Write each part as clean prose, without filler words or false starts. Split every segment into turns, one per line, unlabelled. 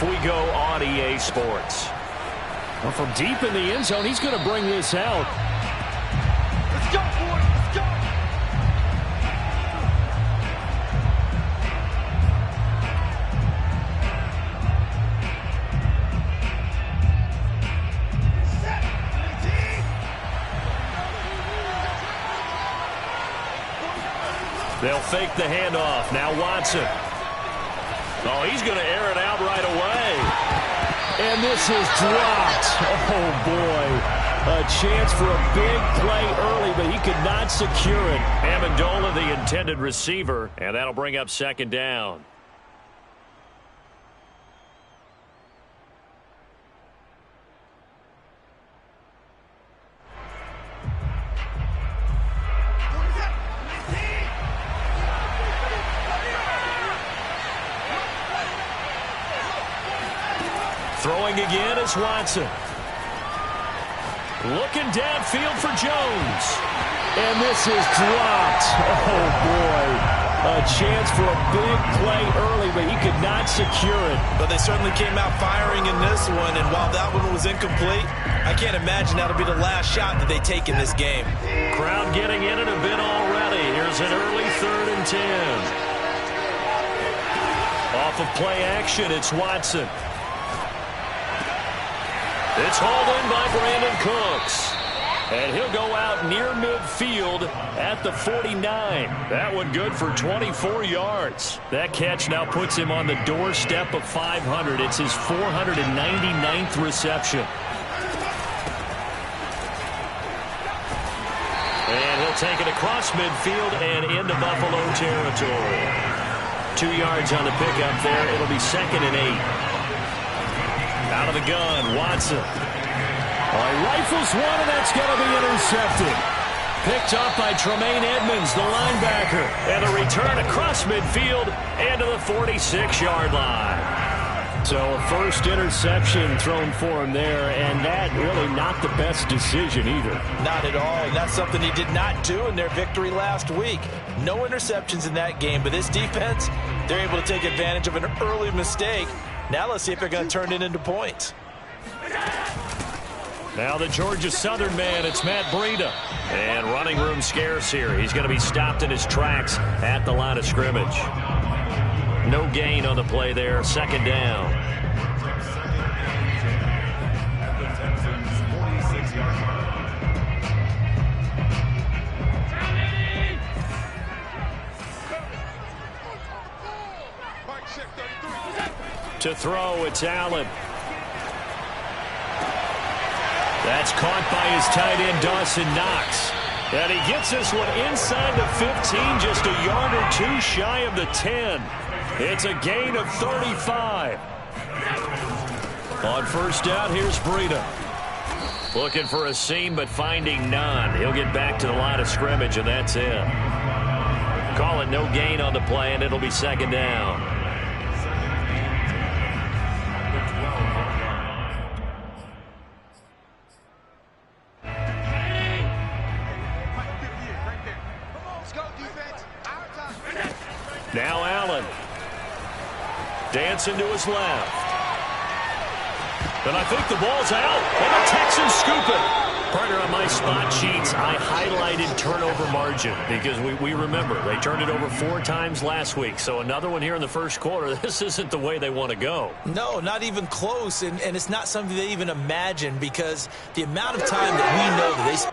we go on EA Sports.
Well, from deep in the end zone, he's going to bring this out.
Let's go, boys. Let's go.
They'll fake the handoff. Now Watson. Oh, he's going to air it out right away.
And this is dropped. Oh, boy. A chance for a big play early, but he could not secure it.
Amendola, the intended receiver, and that'll bring up second down. Throwing again is Watson. Looking downfield for Jones.
And this is dropped. Oh, boy. A chance for a big play early, but he could not secure it.
But they certainly came out firing in this one, and while that one was incomplete, I can't imagine that'll be the last shot that they take in this game.
Crowd getting in it a bit already. Here's an early 3rd and 10. Off of play action, it's Watson. It's hauled in by Brandon Cooks. And he'll go out near midfield at the 49. That one good for 24 yards. That catch now puts him on the doorstep of 500. It's his 499th reception. And he'll take it across midfield and into Buffalo territory. 2 yards on the pickup there. It'll be 2nd and 8. Out of the gun, Watson.
He rifles one, and that's going to be intercepted.
Picked up by Tremaine Edmonds, the linebacker. And a return across midfield and to the 46-yard line.
So a first interception thrown for him there, and that really not the best decision either.
Not at all, and that's something he did not do in their victory last week. No interceptions in that game, but this defense, they're able to take advantage of an early mistake. Now let's see if they're going to turn it into points.
Now the Georgia Southern man, it's Matt Breida. And running room scarce here. He's going to be stopped in his tracks at the line of scrimmage. No gain on the play there. 2nd down. To throw, it's Allen. That's caught by his tight end, Dawson Knox. And he gets this one inside the 15, just a yard or two shy of the 10. It's a gain of 35. On first down, here's Breida. Looking for a seam, but finding none. He'll get back to the line of scrimmage, and that's it. Call it no gain on the play, and it'll be 2nd down. Now Allen. Dancing to his left. And I think the ball's out. And the Texans scoop it. Partner, on my spot sheets, I highlighted turnover margin because we remember they turned it over 4 times last week. So another one here in the first quarter. This isn't the way they want to go.
No, not even close. And it's not something they even imagine because the amount of time that we know that they...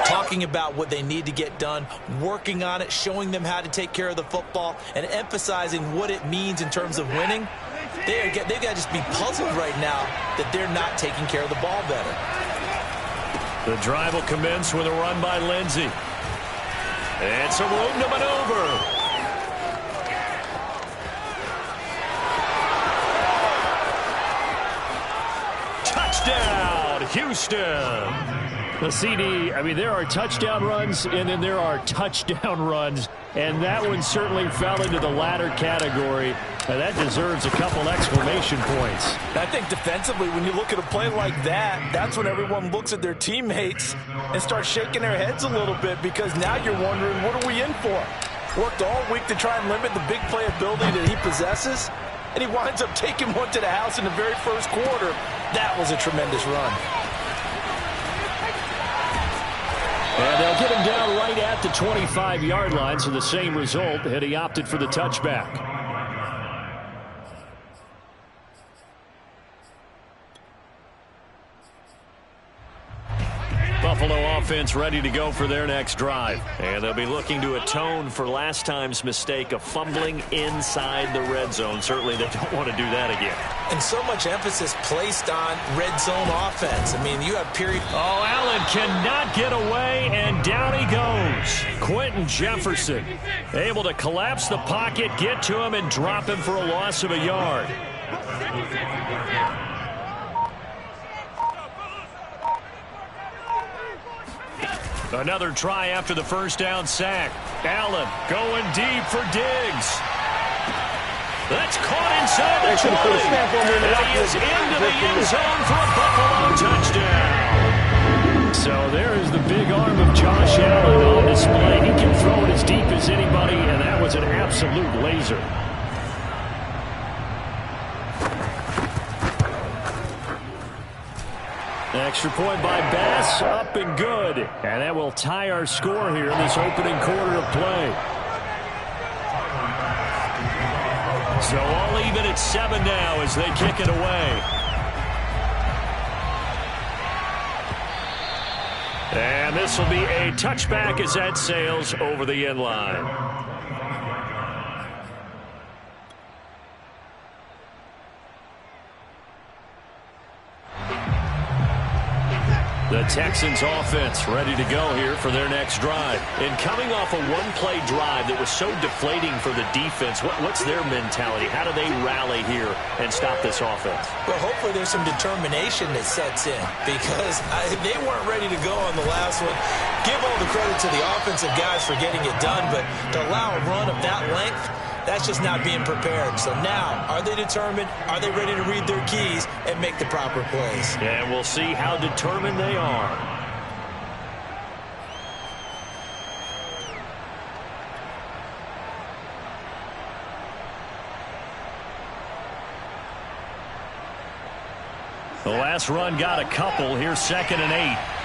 talking about what they need to get done, working on it, showing them how to take care of the football, and emphasizing what it means in terms of winning. They've got to just be puzzled right now that they're not taking care of the ball better.
The drive will commence with a run by Lindsey. And some room to maneuver. Touchdown, Houston.
The CD, I mean, there are touchdown runs, and then there are touchdown runs, and that one certainly fell into the latter category. That deserves a couple exclamation points.
I think defensively, when you look at a play like that, that's when everyone looks at their teammates and starts shaking their heads a little bit, because now you're wondering, what are we in for? Worked all week to try and limit the big play ability that he possesses, and he winds up taking one to the house in the very first quarter. That was a tremendous run.
And they'll get him down right at the 25-yard line, so the same result, and he opted for the touchback. Buffalo offense ready to go for their next drive.
And they'll be looking to atone for last time's mistake of fumbling inside the red zone. Certainly they don't want to do that again.
And so much emphasis placed on red zone offense. I mean, you have period.
Oh, Allen cannot get away, and down he goes. Quentin Jefferson able to collapse the pocket, get to him, and drop him for a loss of a yard. Another try after the first down sack. Allen going deep for Diggs. That's caught inside the 20. And he is into the end zone for a Buffalo touchdown. So there is the big arm of Josh Allen on display. He can throw it as deep as anybody, and that was an absolute laser. Extra point by Bass, up and good. And that will tie our score here in this opening quarter of play. So all even at 7 now as they kick it away. And this will be a touchback as that sails over the end line. The Texans offense ready to go here for their next drive. And coming off a one-play drive that was so deflating for the defense, what's their mentality? How do they rally here and stop this offense?
Well, hopefully there's some determination that sets in, because they weren't ready to go on the last one. Give all the credit to the offensive guys for getting it done, but to allow a run of that length, that's just not being prepared. So now, are they determined? Are they ready to read their keys and make the proper plays?
And we'll see how determined they are. The last run got a couple. Here's 2nd and 8.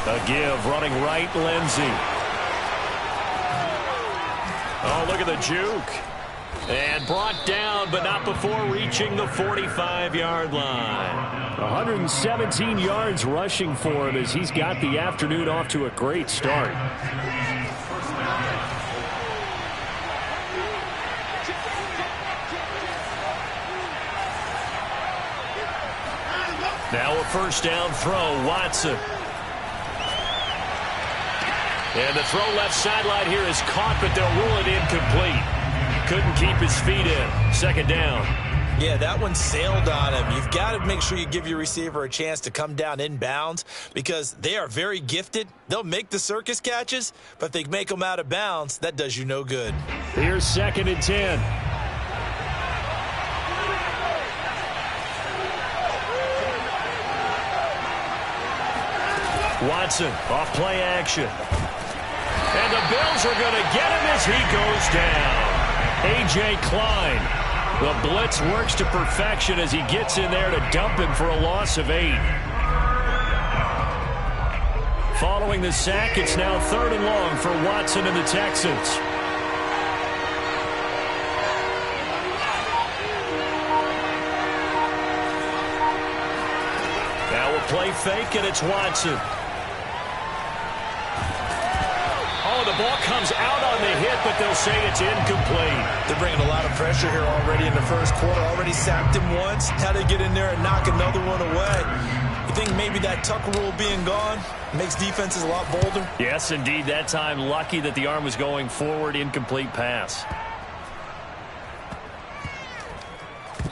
A give, running right, Lindsey. Oh, look at the juke. And brought down, but not before reaching the 45-yard line. 117 yards rushing for him as he's got the afternoon off to a great start. Now a first down throw, Watson. And the throw left sideline here is caught, but they'll rule it incomplete. Couldn't keep his feet in. 2nd down.
Yeah, that one sailed on him. You've got to make sure you give your receiver a chance to come down inbounds, because they are very gifted. They'll make the circus catches, but if they make them out of bounds, that does you no good.
Here's 2nd and 10. Watson off play action. And the Bills are going to get him as he goes down. A.J. Klein. The blitz works to perfection as he gets in there to dump him for a loss of 8. Following the sack, it's now 3rd and long for Watson and the Texans. Now a play fake, and it's Watson. Oh, the ball comes out on
on the hit, but they'll say it's incomplete.
They're bringing a lot of pressure here already in the first quarter. Already sacked him once. How to get in there and knock another one away. You think maybe that Tucker rule being gone makes defenses a lot bolder?
Yes, indeed. That time, lucky that the arm was going forward. Incomplete pass.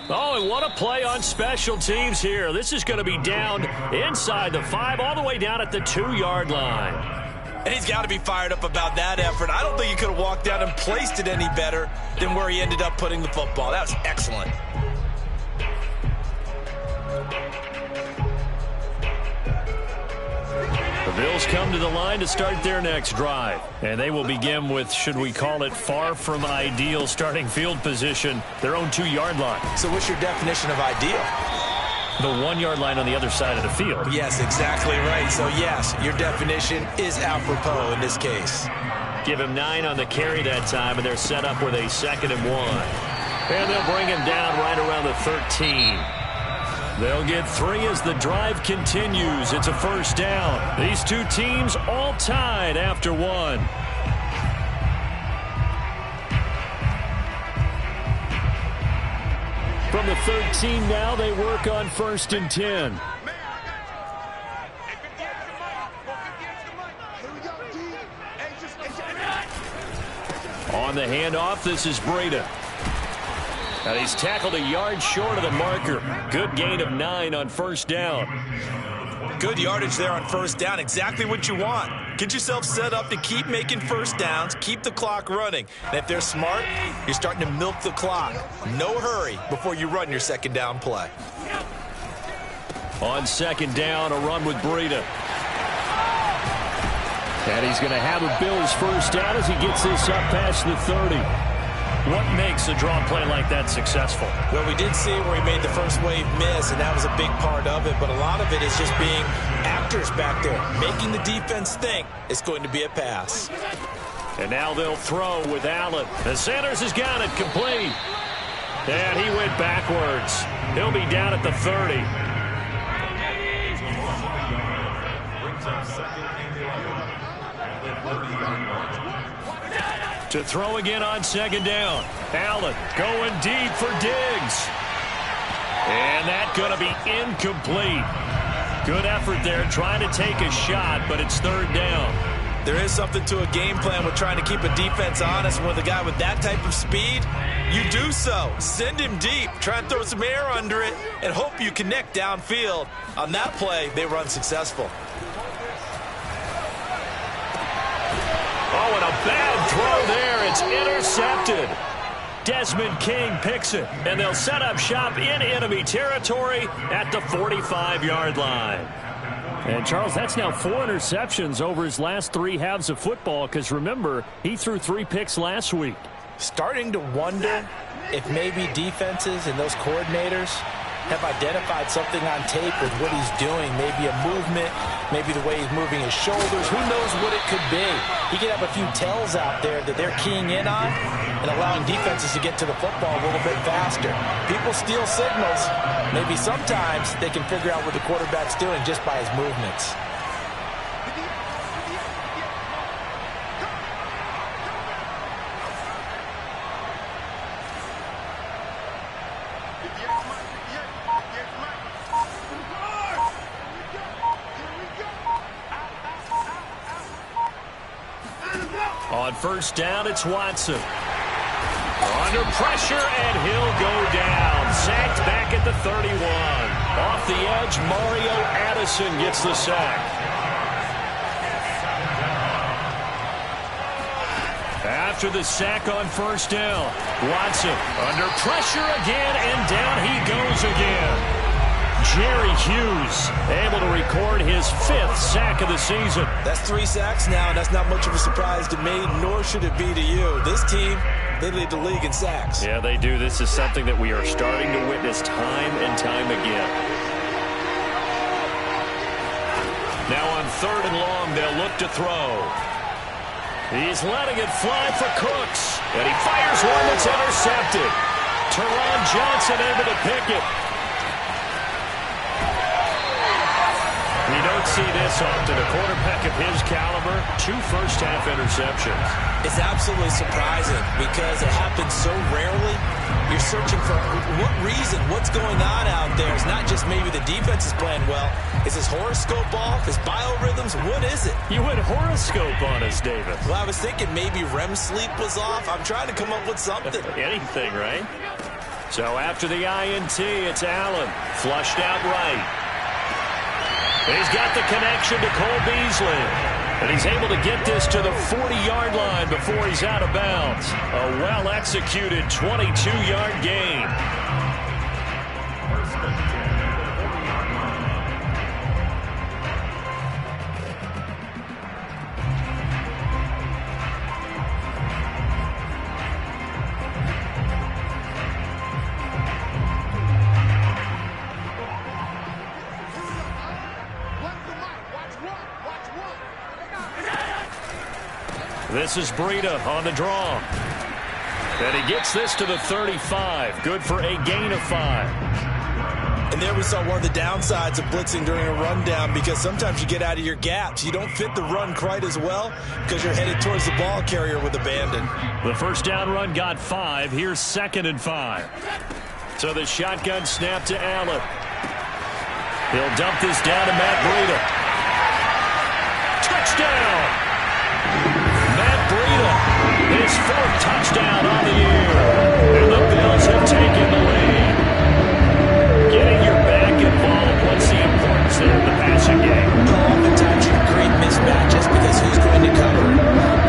Oh, and what a play on special teams here. This is going to be down inside the 5, all the way down at the 2-yard line.
And he's got to be fired up about that effort. I don't think he could have walked down and placed it any better than where he ended up putting the football. That was excellent.
The Bills come to the line to start their next drive. And they will begin with, should we call it, far from ideal starting field position, their own 2-yard line.
So what's your definition of ideal?
The 1-yard line on the other side of the field.
Yes, exactly right. So, yes, your definition is apropos in this case.
Give him 9 on the carry that time, and they're set up with a 2nd and 1. And they'll bring him down right around the 13. They'll get 3 as the drive continues. It's a first down. These two teams all tied after 1. From the 13 now, they work on 1st and 10. On the handoff, this is Breida. And he's tackled a yard short of the marker. Good gain of 9 on 1st down.
Good yardage there on 1st down. Exactly what you want. Get yourself set up to keep making 1st downs, keep the clock running. And if they're smart, you're starting to milk the clock. No hurry before you run your 2nd down play.
On 2nd down, a run with Breida. And he's going to have a Bills 1st down as he gets this up past the 30. What makes a draw play like that successful?
Well, we did see where he made the first wave miss, and that was a big part of it. But a lot of it is just being actors back there, making the defense think it's going to be a pass.
And now they'll throw with Allen. And Sanders has got it complete. And he went backwards. He'll be down at the 30. To throw again on 2nd down. Allen going deep for Diggs. And that's going to be incomplete. Good effort there trying to take a shot, but it's 3rd down.
There is something to a game plan with trying to keep a defense honest. With a guy with that type of speed, you do so. Send him deep. Try and throw some air under it and hope you connect downfield. On that play, they were unsuccessful.
Oh, and a bad throw there. It's intercepted. Desmond King picks it, and they'll set up shop in enemy territory at the 45-yard line. And, Charles, that's now 4 interceptions over his last 3 halves of football because, remember, he threw 3 picks last week.
Starting to wonder if maybe defenses and those coordinators have identified something on tape with what he's doing. Maybe a movement, maybe the way he's moving his shoulders. Who knows what it could be? He could have a few tells out there that they're keying in on and allowing defenses to get to the football a little bit faster. People steal signals. Maybe sometimes they can figure out what the quarterback's doing just by his movements.
On 1st down, it's Watson. Under pressure, and he'll go down. Sacked back at the 31. Off the edge, Mario Addison gets the sack. After the sack on 1st down, Watson under pressure again, and down he goes again. Jerry Hughes able to record his 5th sack of the season.
That's 3 sacks now, and that's not much of a surprise to me, nor should it be to you. This team, they lead the league in sacks.
Yeah, they do. This is something that we are starting to witness time and time again. Now on 3rd and long, they'll look to throw. He's letting it fly for Cooks, and he fires one that's intercepted. Teron Johnson able to pick it. You don't see this often. A quarterback of his caliber, 2 first-half interceptions.
It's absolutely surprising because it happens so rarely. You're searching for what reason, what's going on out there. It's not just maybe the defense is playing well. Is his horoscope off? His biorhythms? What is it?
You went horoscope on us, Davis.
Well, I was thinking maybe REM sleep was off. I'm trying to come up with something.
Anything, right? So after the INT, it's Allen. Flushed out right. He's got the connection to Cole Beasley. And he's able to get this to the 40-yard line before he's out of bounds. A well-executed 22-yard gain. This is Breida on the draw. And he gets this to the 35. Good for a gain of 5.
And there we saw one of the downsides of blitzing during a rundown, because sometimes you get out of your gaps. You don't fit the run quite as well because you're headed towards the ball carrier with abandon.
The first down run got 5. Here's 2nd and 5. So the shotgun snap to Allen. He'll dump this down to Matt Breida. Touchdown! Breida, his 4th touchdown on the year. And the Bills have taken the lead. Getting your back involved, what's the importance there in the passing game?
Oftentimes you can create mismatches because who's going to cover it?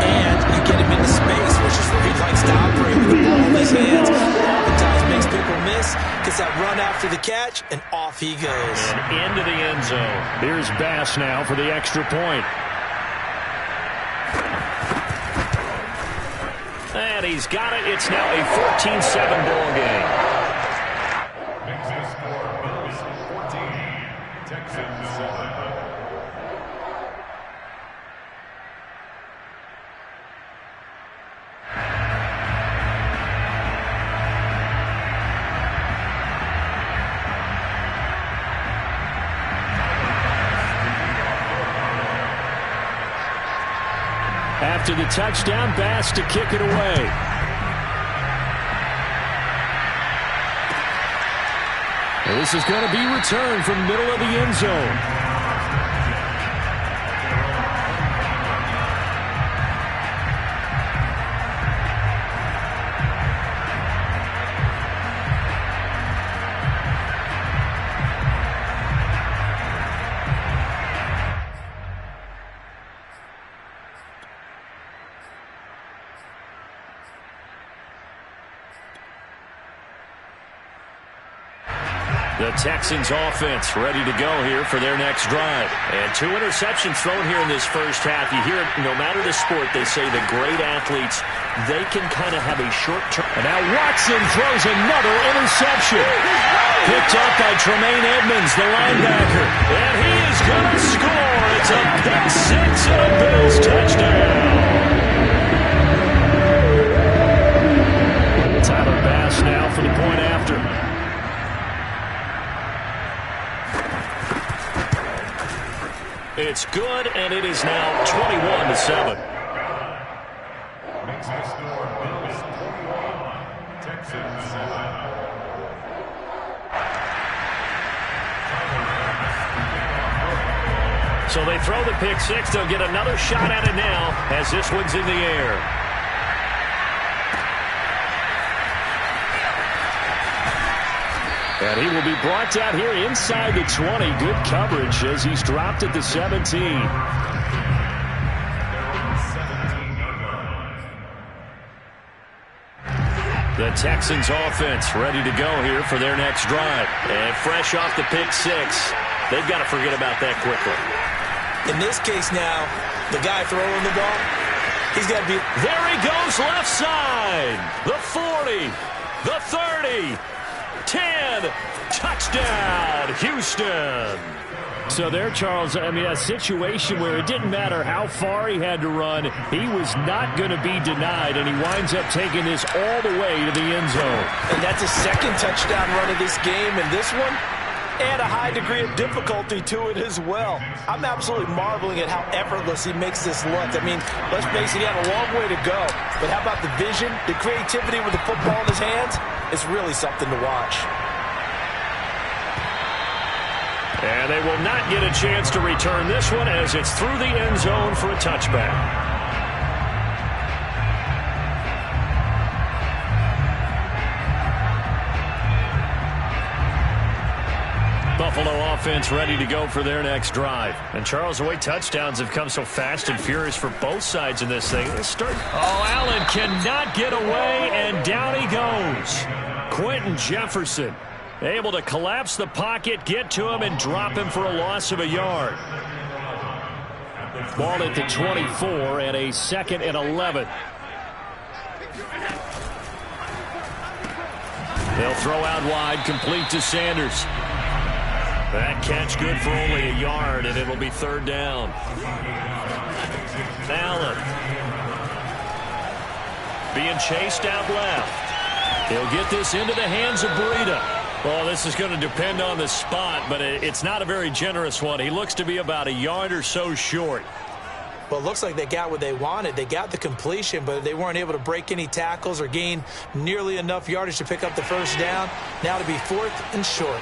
And you get him into space, which is where he likes to operate with the ball in his hands. Oftentimes makes people miss, gets that run after the catch, and off he goes.
And into the end zone. Here's Bass now for the extra point. And he's got it. It's now a 14-7 ball game.
Makes his score Bills 14, Texans 7.
After the touchdown, Bass to kick it away. And this is going to be returned from the middle of the end zone. The Texans offense ready to go here for their next drive. And 2 interceptions thrown here in this first half. You hear it no matter the sport, they say the great athletes, they can kind of have a short term. And now Watson throws another interception. Picked up by Tremaine Edmonds, the linebacker. And he is going to score. It's a pick 6 and a Bills touchdown. Tyler Bass now for the point after. It's good, and it is now 21-7.
Makes his score Bills 21, Texans 7.
So they throw the pick 6. They'll get another shot at it now as this one's in the air. And he will be brought down here inside the 20. Good coverage as he's dropped at the 17. The Texans offense ready to go here for their next drive. And fresh off the pick 6, they've got to forget about that quickly.
In this case now, the guy throwing the ball, he's got to be...
There he goes left side. The 40, the 30. 10, touchdown, Houston. So there, Charles, I mean, a situation where it didn't matter how far he had to run, he was not going to be denied, and he winds up taking this all the way to the end zone.
And that's his 2nd touchdown run of this game, and this one, And a high degree of difficulty to it as well. I'm absolutely marveling at how effortless he makes this look. I mean, let's face it, he had a long way to go. But how about the vision, the creativity with the football in his hands? It's really something to watch.
And they will not get a chance to return this one as it's through the end zone for a touchback. Buffalo offense ready to go for their next drive. And Charles, the way touchdowns have come so fast and furious for both sides in this thing. Allen cannot get away, and down he goes. Quentin Jefferson able to collapse the pocket, get to him, and drop him for a loss of a yard. Ball at the 24 and a 2nd and 11. They'll throw out wide, complete to Sanders. That catch good for only a yard, and it'll be 3rd down. Allen being chased out left. He'll get this into the hands of Breida. Well, this is going to depend on the spot, but it's not a very generous one. He looks to be about a yard or so short.
Well, it looks like they got what they wanted. They got the completion, but they weren't able to break any tackles or gain nearly enough yardage to pick up the 1st down. Now to be 4th and short.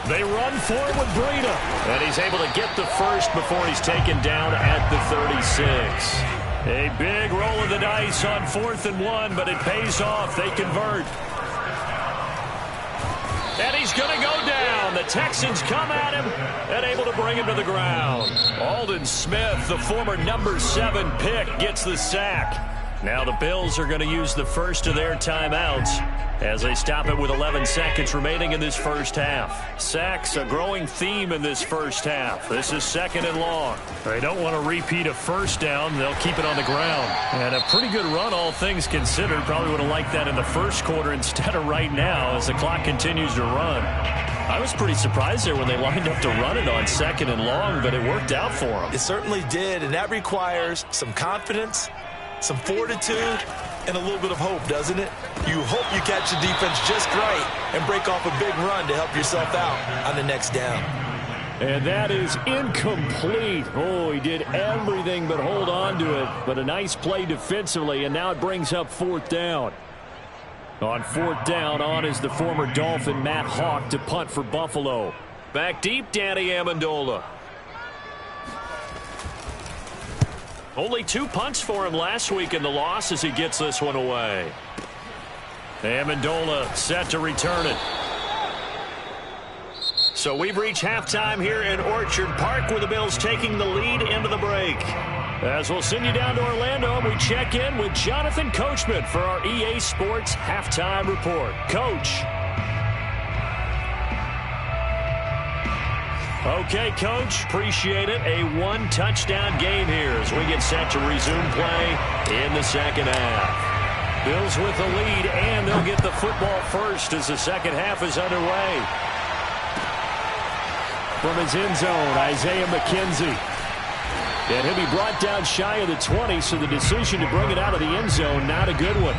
They run for it with Breida. And he's able to get the first before he's taken down at the 36. A big roll of the dice on 4th and 1, but it pays off. They convert. And he's going to go down. The Texans come at him and able to bring him to the ground. Aldon Smith, the former number 7 pick, gets the sack. Now the Bills are going to use the first of their timeouts as they stop it with 11 seconds remaining in this first half. Sacks, a growing theme in this first half. This is 2nd and long. They don't want to repeat a 1st down. They'll keep it on the ground. And a pretty good run, all things considered. Probably would have liked that in the 1st quarter instead of right now as the clock continues to run. I was pretty surprised there when they lined up to run it on 2nd and long, but it worked out for them.
It certainly did, and that requires some confidence, some fortitude, and a little bit of hope, doesn't it? You hope you catch the defense just right and break off a big run to help yourself out on the next down.
And that is incomplete. Oh, he did everything but hold on to it. But a nice play defensively, and now it brings up 4th down. On 4th down, on is the former Dolphin Matt Hawk to punt for Buffalo. Back deep, Danny Amendola. Only 2 punts for him last week in the loss as he gets this one away. Amendola set to return it. So we've reached halftime here in Orchard Park with the Bills taking the lead into the break. As we'll send you down to Orlando, we check in with Jonathan Coachman for our EA Sports Halftime Report. Coach. Okay, Coach, appreciate it. A 1-touchdown game here as we get set to resume play in the 2nd half. Bills with the lead, and they'll get the football first as the 2nd half is underway. From his end zone, Isaiah McKenzie. And he'll be brought down shy of the 20, so the decision to bring it out of the end zone, not a good one.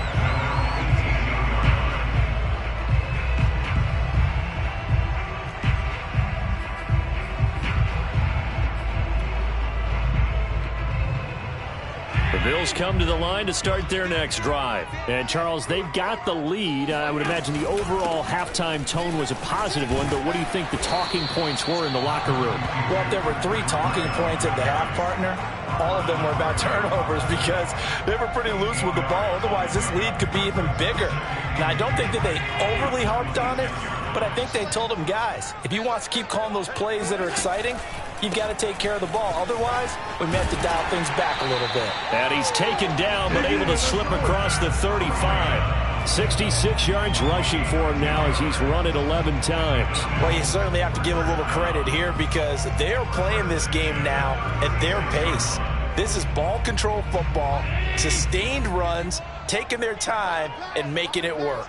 The Bills come to the line to start their next drive. And, Charles, they've got the lead. I would imagine the overall halftime tone was a positive one, but what do you think the talking points were in the locker room?
Well, if there were 3 talking points at the half, partner, all of them were about turnovers because they were pretty loose with the ball. Otherwise, this lead could be even bigger. Now, I don't think that they overly harped on it, but I think they told them, guys, if you want to keep calling those plays that are exciting, you've got to take care of the ball. Otherwise, we may have to dial things back a little bit.
And he's taken down, but able to slip across the 35. 66 yards rushing for him now as he's run it 11 times.
Well, you certainly have to give a little credit here because they're playing this game now at their pace. This is ball control football, sustained runs, taking their time, and making it work.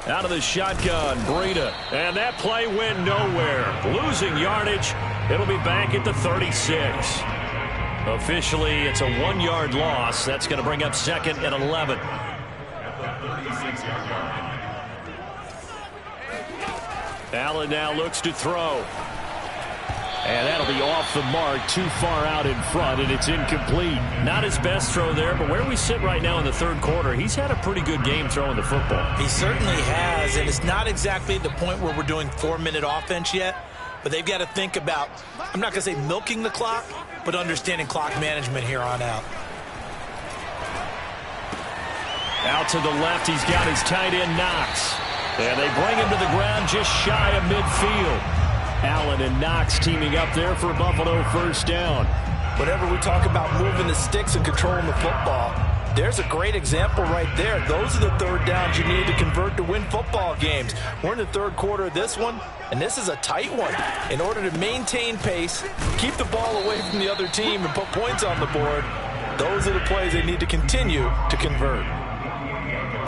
Out of the shotgun, Breida. And that play went nowhere. Losing yardage. It'll be back at the 36. Officially, it's a 1-yard loss. That's going to bring up 2nd and 11. Allen now looks to throw. And that'll be off the mark, too far out in front, and it's incomplete. Not his best throw there, but where we sit right now in the third quarter, he's had a pretty good game throwing the football.
He certainly has, and it's not exactly the point where we're doing 4-minute offense yet, but they've got to think about, I'm not going to say milking the clock, but understanding clock management here on out.
Out to the left, he's got his tight end Knox. And they bring him to the ground just shy of midfield. Allen and Knox teaming up there for a Buffalo first down.
Whenever we talk about moving the sticks and controlling the football, there's a great example right there. Those are the third downs you need to convert to win football games. We're in the third quarter of this one, and this is a tight one. In order to maintain pace, keep the ball away from the other team, and put points on the board, those are the plays they need to continue to convert.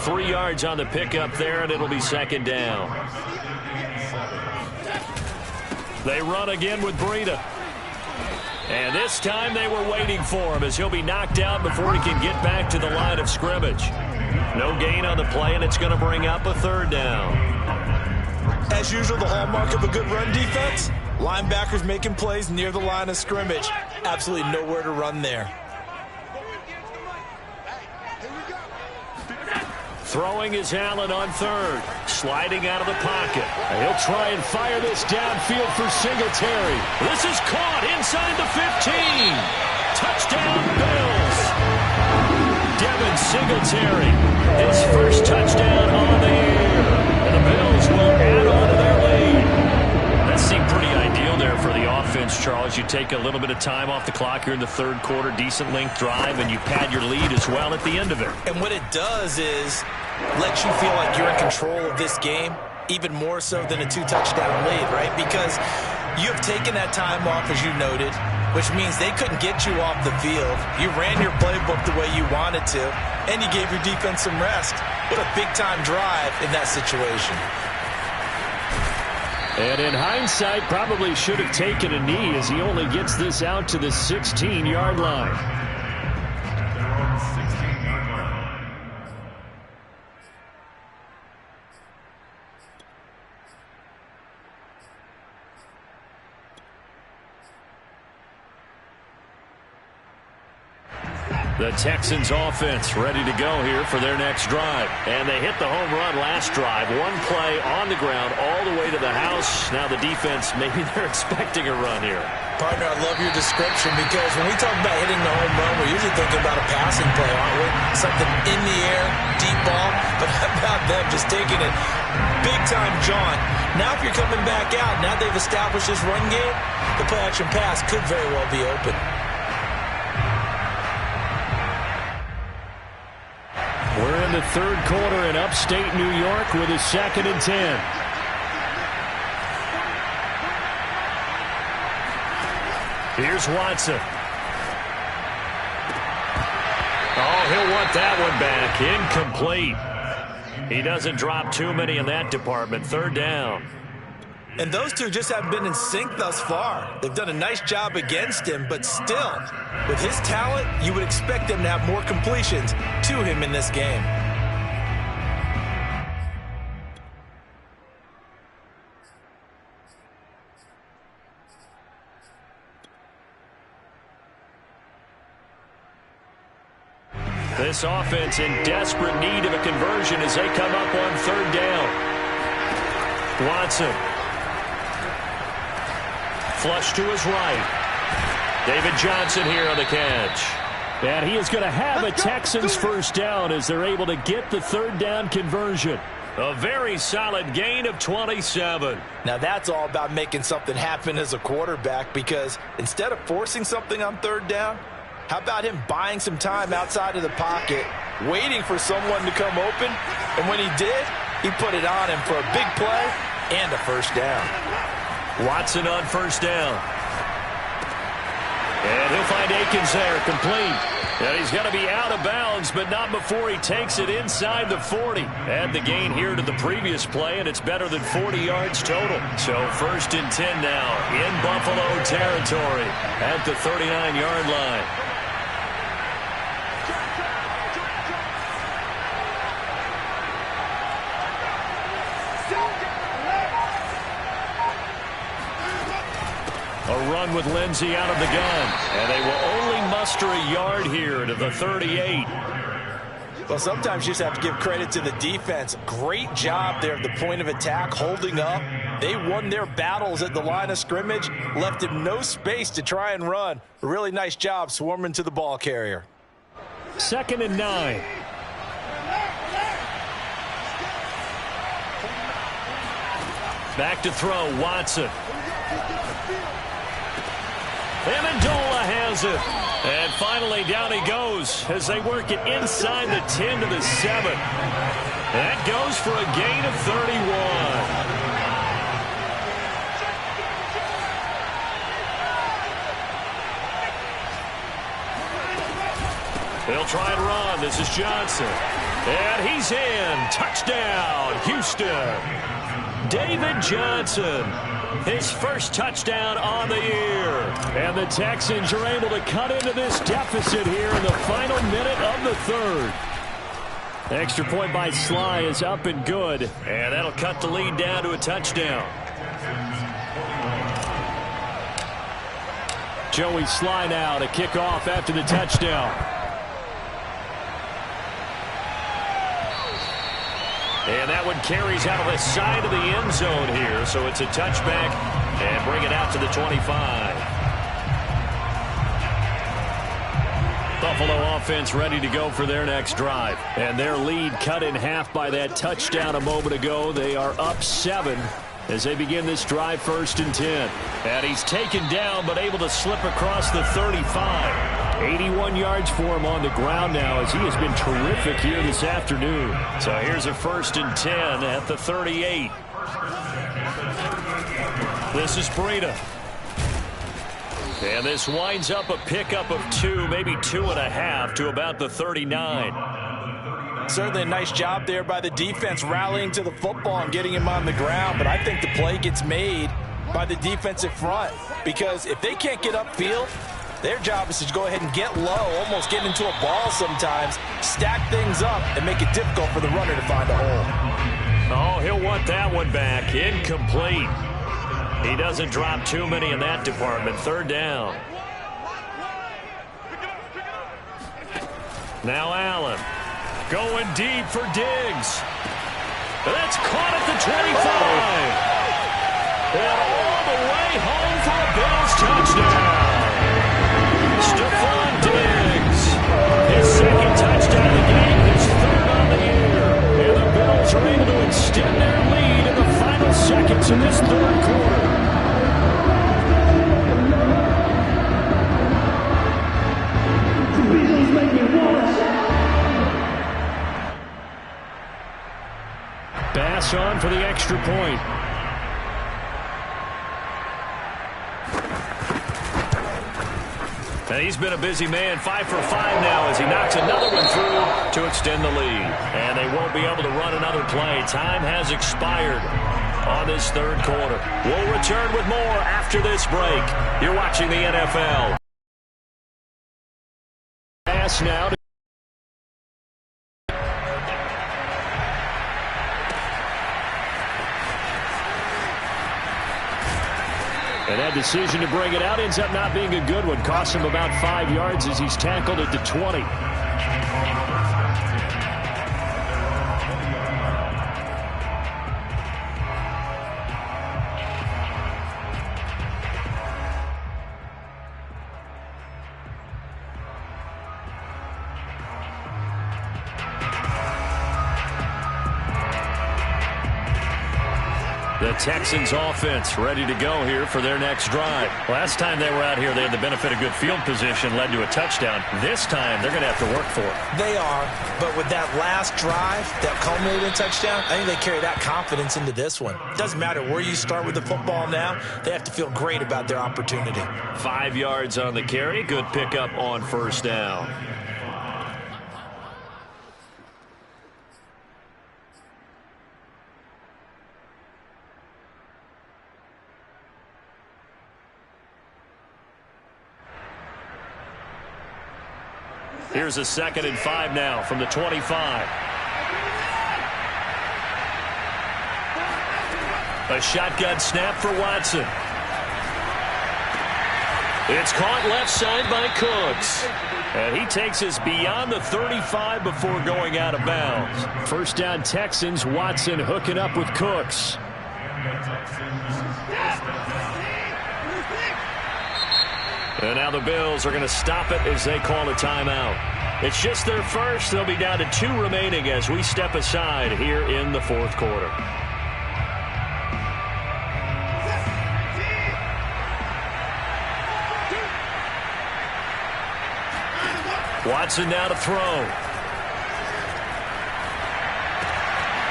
3 yards on the pickup there, and it'll be second down. They run again with Breida. And this time they were waiting for him as he'll be knocked out before he can get back to the line of scrimmage. No gain on the play, and it's going to bring up a third down.
As usual, the hallmark of a good run defense, linebackers making plays near the line of scrimmage. Absolutely nowhere to run there.
Throwing is Allen on third. Sliding out of the pocket. He'll try and fire this downfield for Singletary. This is caught inside the 15. Touchdown, Bills. Devin Singletary, his first touchdown on the year. And the Bills will add on to their lead. That seemed pretty ideal there for the offense, Charles. You take a little bit of time off the clock here in the third quarter, decent length drive, and you pad your lead as well at the end of it.
And what it does is lets you feel like you're in control of this game, even more so than a 2-touchdown lead, right? Because you have taken that time off, as you noted, which means they couldn't get you off the field. You ran your playbook the way you wanted to, and you gave your defense some rest. What a big-time drive in that situation.
And in hindsight, probably should have taken a knee as he only gets this out to the 16-yard line. The Texans offense ready to go here for their next drive. And they hit the home run last drive. One play on the ground all the way to the house. Now the defense, maybe they're expecting a run here.
Partner, I love your description because when we talk about hitting the home run, we're usually thinking about a passing play, aren't we? Something in the air, deep ball. But how about them just taking it big-time jaunt? Now if you're coming back out, now they've established this run game, the play-action pass could very well be open.
We're in the third quarter in upstate New York with a 2nd and 10. Here's Watson. Oh, he'll want that one back. Incomplete. He doesn't drop too many in that department. Third down.
And those two just haven't been in sync thus far. They've done a nice job against him, but still, with his talent, you would expect them to have more completions to him in this game.
This offense in desperate need of a conversion as they come up on third down. Watson. Flush to his right. David Johnson here on the catch. And he is going to have a Texans first down as they're able to get the third down conversion. A very solid gain of 27.
Now that's all about making something happen as a quarterback, because instead of forcing something on third down, how about him buying some time outside of the pocket, waiting for someone to come open, and when he did, he put it on him for a big play and a first down.
Watson on first down. And he'll find Akins there, complete. And he's going to be out of bounds, but not before he takes it inside the 40. Add the gain here to the previous play, and it's better than 40 yards total. So 1st and 10 now in Buffalo territory at the 39-yard line. A run with Lindsey out of the gun. And they will only muster a yard here to the 38.
Well, sometimes you just have to give credit to the defense. Great job there at the point of attack, holding up. They won their battles at the line of scrimmage, left him no space to try and run. A really nice job swarming to the ball carrier.
2nd and 9. Back to throw, Watson. Amendola has it. And finally down he goes as they work it inside the 10 to the 7. That goes for a gain of 31. They'll try and run. This is Johnson. And he's in. Touchdown, Houston. David Johnson. His first touchdown on the year. And the Texans are able to cut into this deficit here in the final minute of the 3rd. Extra point by Sly is up and good. And that'll cut the lead down to a touchdown. Joey Sly now to kick off after the touchdown. And that one carries out of the side of the end zone here. So it's a touchback and bring it out to the 25. Buffalo offense ready to go for their next drive. And their lead cut in half by that touchdown a moment ago. They are up 7 as they begin this drive 1st and 10. And he's taken down but able to slip across the 35. 81 yards for him on the ground now as he has been terrific here this afternoon. So here's a 1st and 10 at the 38. This is Breida. And this winds up a pickup of 2, maybe 2.5 to about the 39.
Certainly a nice job there by the defense rallying to the football and getting him on the ground. But I think the play gets made by the defensive front because if they can't get upfield, their job is to go ahead and get low, almost get into a ball sometimes, stack things up, and make it difficult for the runner to find a hole.
Oh, he'll want that one back. Incomplete. He doesn't drop too many in that department. 3rd down. Now Allen going deep for Diggs. That's caught at the 25. And all the way home for a Bills touchdown. Stephon Diggs, his 2nd touchdown of the game, his 3rd on the year. And the Bills are able to extend their lead in the final seconds of this 3rd quarter. Bass on for the extra point. And he's been a busy man, 5 for 5 now as he knocks another one through to extend the lead. And they won't be able to run another play. Time has expired on this 3rd quarter. We'll return with more after this break. You're watching the NFL. Pass now. And that decision to bring it out ends up not being a good one. Costs him about 5 yards as he's tackled at the 20. The Texans offense ready to go here for their next drive. Last time they were out here, they had the benefit of good field position, led to a touchdown. This time, they're going to have to work for it.
They are, but with that last drive, that culminated in touchdown, I think they carry that confidence into this one. Doesn't matter where you start with the football now, they have to feel great about their opportunity.
5 yards on the carry, good pickup on 1st down. Here's a 2nd and 5 now from the 25. A shotgun snap for Watson. It's caught left side by Cooks. And he takes us beyond the 35 before going out of bounds. First down Texans. Watson hooking up with Cooks. And now the Bills are going to stop it as they call a timeout. It's just their first. They'll be down to 2 remaining as we step aside here in the fourth quarter. Watson now to throw.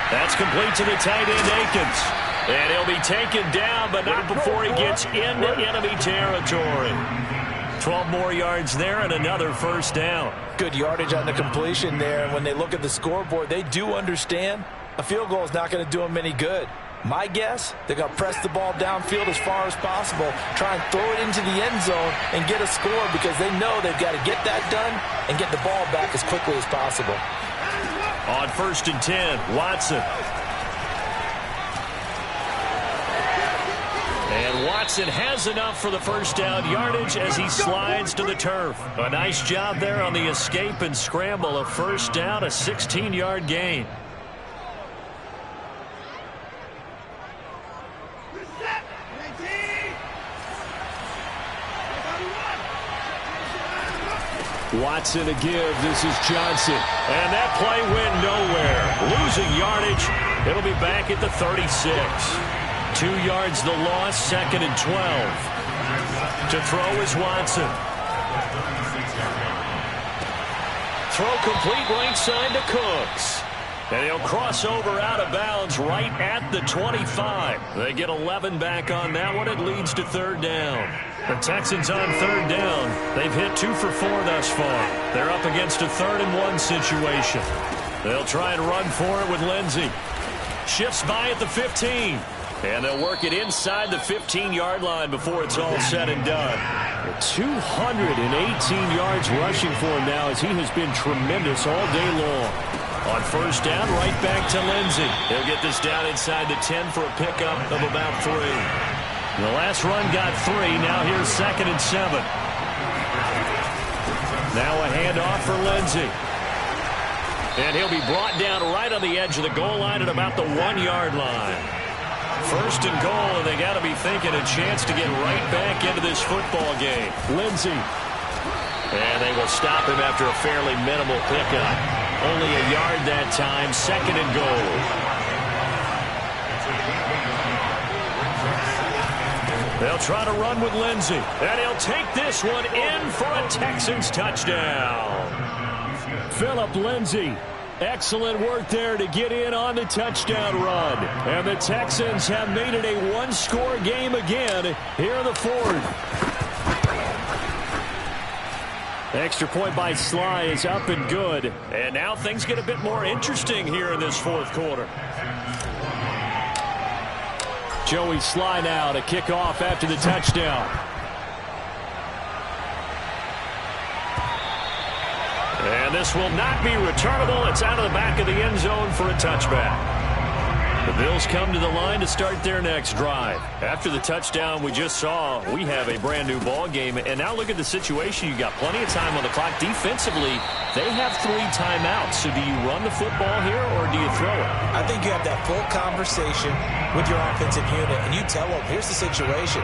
That's complete to the tight end, Akins. And he'll be taken down, but not before he gets into enemy territory. 12 more yards there and another first down.
Good yardage on the completion there. And when they look at the scoreboard, they do understand a field goal is not going to do them any good. My guess, they're going to press the ball downfield as far as possible, try and throw it into the end zone and get a score because they know they've got to get that done and get the ball back as quickly as possible.
On 1st and 10, Watson. And Watson has enough for the first down yardage as he slides to the turf. A nice job there on the escape and scramble. A first down, a 16-yard gain. Watson a give. This is Johnson. And that play went nowhere. Losing yardage. It'll be back at the 36. 2 yards the loss, 2nd and 12. To throw is Watson. Throw complete right side to Cooks. And he'll cross over out of bounds right at the 25. They get 11 back on that one. It leads to 3rd down. The Texans on 3rd down. They've hit 2 for 4 thus far. They're up against a 3rd and 1 situation. They'll try and run for it with Lindsey. Shifts by at the 15. And they'll work it inside the 15-yard line before it's all said and done. 218 yards rushing for him now as he has been tremendous all day long. On 1st down, right back to Lindsey. He'll get this down inside the 10 for a pickup of about 3. The last run got 3. Now here's 2nd and 7. Now a handoff for Lindsey. And he'll be brought down right on the edge of the goal line at about the 1-yard line. 1st and goal, and they got to be thinking a chance to get right back into this football game. Lindsey. And they will stop him after a fairly minimal pickup. Only a yard that time, 2nd and goal. They'll try to run with Lindsey. And he'll take this one in for a Texans touchdown. Phillip Lindsey. Excellent work there to get in on the touchdown run. And the Texans have made it a one-score game again here in the 4th. Extra point by Sly is up and good. And now things get a bit more interesting here in this 4th quarter. Joey Sly now to kick off after the touchdown. And this will not be returnable. It's out of the back of the end zone for a touchback. The Bills come to the line to start their next drive. After the touchdown we just saw, we have a brand new ball game. And now look at the situation. You got plenty of time on the clock. Defensively, they have 3 timeouts. So do you run the football here or do you throw it?
I think you have that full conversation with your offensive unit, and you tell them, here's the situation.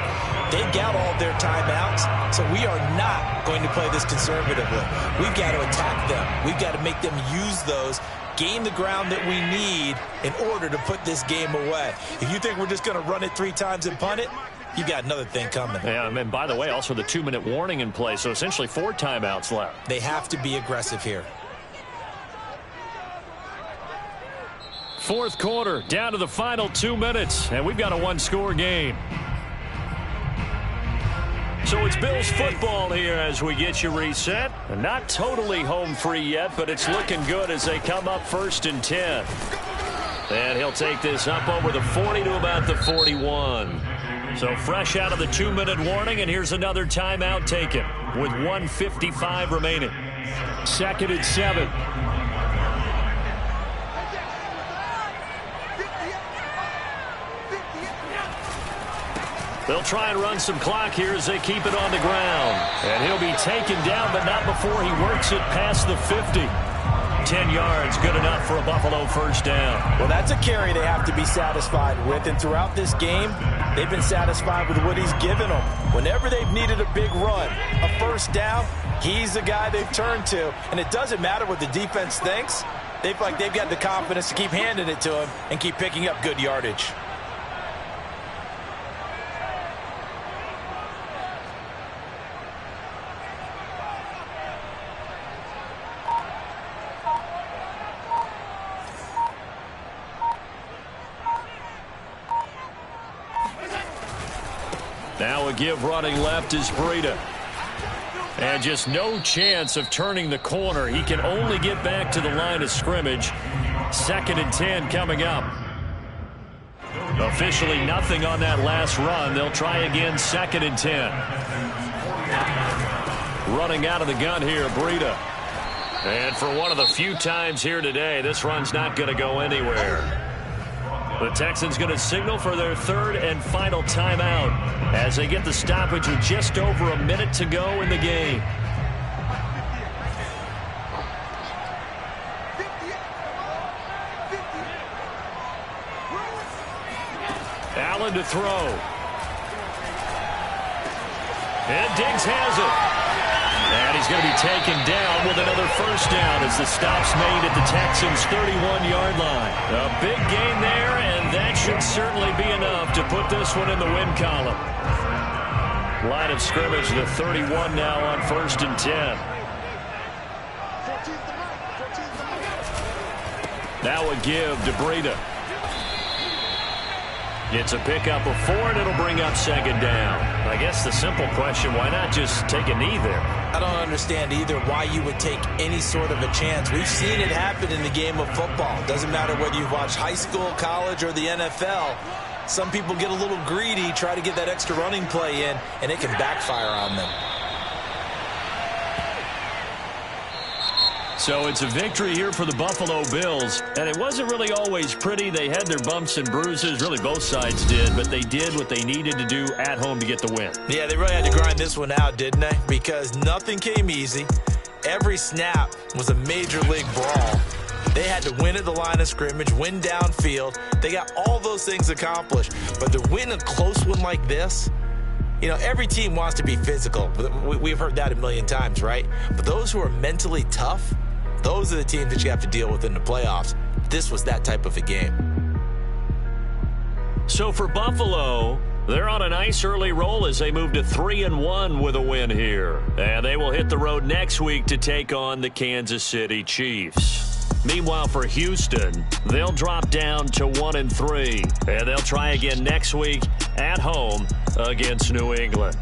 They've got all their timeouts, so we are not going to play this conservatively. We've got to attack them. We've got to make them use those, gain the ground that we need in order to put this game away. If you think we're just going to run it 3 times and punt it, you got another thing coming.
Yeah, and by the way, also the 2-minute warning in play, so essentially 4 timeouts left.
They have to be aggressive here.
4th quarter, down to the final 2 minutes, and we've got a 1-score game. So it's Bills football here as we get you reset. Not totally home free yet, but it's looking good as they come up 1st and 10. And he'll take this up over the 40 to about the 41. So fresh out of the 2-minute warning, and here's another timeout taken with 1:55 remaining. 2nd and 7. They'll try and run some clock here as they keep it on the ground. And he'll be taken down, but not before he works it past the 50. 10 yards, good enough for a Buffalo first down.
Well, that's a carry they have to be satisfied with. And throughout this game, they've been satisfied with what he's given them. Whenever they've needed a big run, a first down, he's the guy they've turned to. And it doesn't matter what the defense thinks. They feel like they've got the confidence to keep handing it to him and keep picking up good yardage.
Now a give running left is Breida. And just no chance of turning the corner. He can only get back to the line of scrimmage. 2nd and 10 coming up. Officially nothing on that last run. They'll try again 2nd and 10. Running out of the gun here, Breida. And for one of the few times here today, this run's not going to go anywhere. The Texans going to signal for their 3rd and final timeout as they get the stoppage with just over a minute to go in the game. Allen to throw. And Diggs has it. And he's going to be taken down with another first down as the stop's made at the Texans' 31-yard line. A big gain there, and that should certainly be enough to put this one in the win column. Line of scrimmage, the 31 now on 1st and 10. Now a give to Breida. It's a pickup of 4, and it'll bring up 2nd down. I guess the simple question, why not just take a knee there?
I don't understand either why you would take any sort of a chance. We've seen it happen in the game of football. Doesn't matter whether you watch high school, college, or the NFL. Some people get a little greedy, try to get that extra running play in, and it can backfire on them.
So it's a victory here for the Buffalo Bills, and it wasn't really always pretty. They had their bumps and bruises, really both sides did, but they did what they needed to do at home to get the win.
Yeah, they really had to grind this one out, didn't they? Because nothing came easy. Every snap was a major league brawl. They had to win at the line of scrimmage, win downfield. They got all those things accomplished, but to win a close one like this, you know, every team wants to be physical. We've heard that a million times, right? But those who are mentally tough, those are the teams that you have to deal with in the playoffs. This was that type of a game.
So for Buffalo, they're on a nice early roll as they move to 3-1 with a win here. And they will hit the road next week to take on the Kansas City Chiefs. Meanwhile, for Houston, they'll drop down to 1-3. And they'll try again next week at home against New England.